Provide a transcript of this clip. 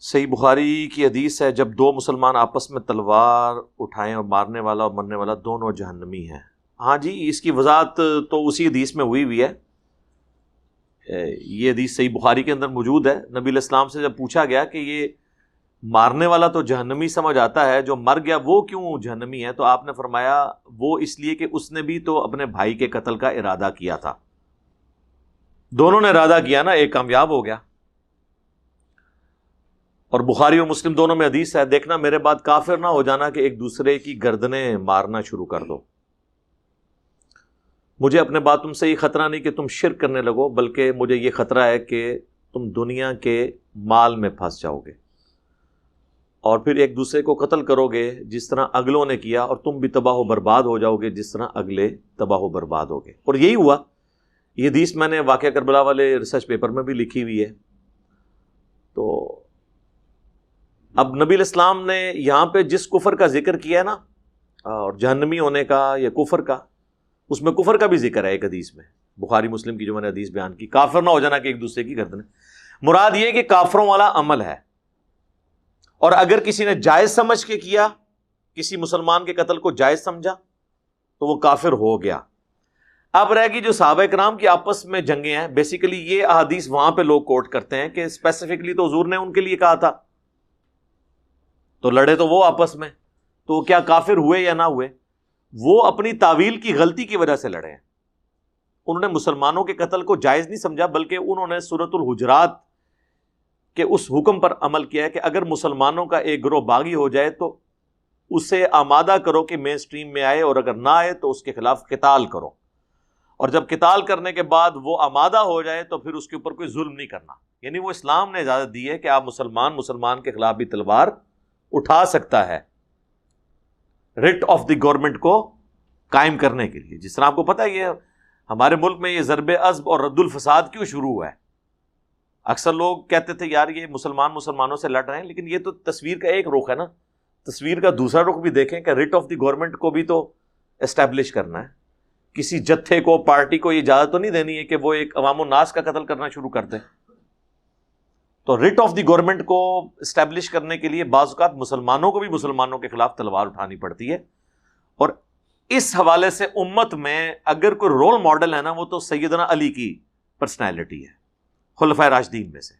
صحیح بخاری کی حدیث ہے، جب دو مسلمان آپس میں تلوار اٹھائیں اور مارنے والا اور مرنے والا دونوں جہنمی ہیں۔ ہاں جی، اس کی وضاحت تو اسی حدیث میں ہوئی ہے۔ یہ حدیث صحیح بخاری کے اندر موجود ہے۔ نبی علیہ السلام سے جب پوچھا گیا کہ یہ مارنے والا تو جہنمی سمجھ آتا ہے، جو مر گیا وہ کیوں جہنمی ہے، تو آپ نے فرمایا وہ اس لیے کہ اس نے بھی تو اپنے بھائی کے قتل کا ارادہ کیا تھا۔ دونوں نے ارادہ کیا نا، ایک کامیاب ہو گیا۔ اور بخاری اور مسلم دونوں میں حدیث ہے، دیکھنا میرے بعد کافر نہ ہو جانا کہ ایک دوسرے کی گردنیں مارنا شروع کر دو۔ مجھے اپنے بعد تم سے یہ خطرہ نہیں کہ تم شرک کرنے لگو، بلکہ مجھے یہ خطرہ ہے کہ تم دنیا کے مال میں پھنس جاؤ گے اور پھر ایک دوسرے کو قتل کرو گے جس طرح اگلوں نے کیا، اور تم بھی تباہ و برباد ہو جاؤ گے جس طرح اگلے تباہ و برباد ہو گئے۔ اور یہی ہوا۔ یہ حدیث میں نے واقعہ کربلا والے ریسرچ پیپر میں بھی لکھی ہوئی ہے۔ تو اب نبی علیہ السلام نے یہاں پہ جس کفر کا ذکر کیا ہے نا، اور جہنمی ہونے کا یا کفر کا، اس میں کفر کا بھی ذکر ہے ایک حدیث میں، بخاری مسلم کی جو میں نے حدیث بیان کی، کافر نہ ہو جانا کہ ایک دوسرے کی گردنیں۔ مراد یہ کہ کافروں والا عمل ہے، اور اگر کسی نے جائز سمجھ کے کیا، کسی مسلمان کے قتل کو جائز سمجھا، تو وہ کافر ہو گیا۔ اب رہ گی جو صحابہ کرام کی آپس میں جنگیں ہیں، بیسیکلی یہ احادیث وہاں پہ لوگ کوٹ کرتے ہیں کہ اسپیسیفکلی تو حضور نے ان کے لیے کہا تھا، تو لڑے تو وہ آپس میں، تو کیا کافر ہوئے یا نہ ہوئے؟ وہ اپنی تعویل کی غلطی کی وجہ سے لڑے ہیں۔ انہوں نے مسلمانوں کے قتل کو جائز نہیں سمجھا، بلکہ انہوں نے سورۃ الحجرات کے اس حکم پر عمل کیا ہے کہ اگر مسلمانوں کا ایک گروہ باغی ہو جائے تو اسے آمادہ کرو کہ مین سٹریم میں آئے، اور اگر نہ آئے تو اس کے خلاف قتال کرو، اور جب قتال کرنے کے بعد وہ آمادہ ہو جائے تو پھر اس کے اوپر کوئی ظلم نہیں کرنا۔ یعنی وہ اسلام نے اجازت دی ہے کہ آپ مسلمان کے خلاف بھی تلوار اٹھا سکتا ہے، رٹ آف دی گورنمنٹ کو قائم کرنے کے لیے۔ جس طرح آپ کو پتہ ہے یہ ہمارے ملک میں یہ ضرب عصب اور رد الفساد کیوں شروع ہوا ہے؟ اکثر لوگ کہتے تھے یار یہ مسلمانوں سے لڑ رہے ہیں، لیکن یہ تو تصویر کا ایک رخ ہے نا، تصویر کا دوسرا رخ بھی دیکھیں کہ رٹ آف دی گورنمنٹ کو بھی تو اسٹیبلش کرنا ہے۔ کسی جتھے کو، پارٹی کو یہ اجازت تو نہیں دینی ہے کہ وہ ایک عوام الناس کا قتل کرنا شروع کر دیں۔ تو رٹ آف دی گورنمنٹ کو اسٹیبلش کرنے کے لیے بعض اوقات مسلمانوں کو بھی مسلمانوں کے خلاف تلوار اٹھانی پڑتی ہے۔ اور اس حوالے سے امت میں اگر کوئی رول ماڈل ہے نا، وہ تو سیدنا علی کی پرسنالٹی ہے، خلفائے راشدین میں سے۔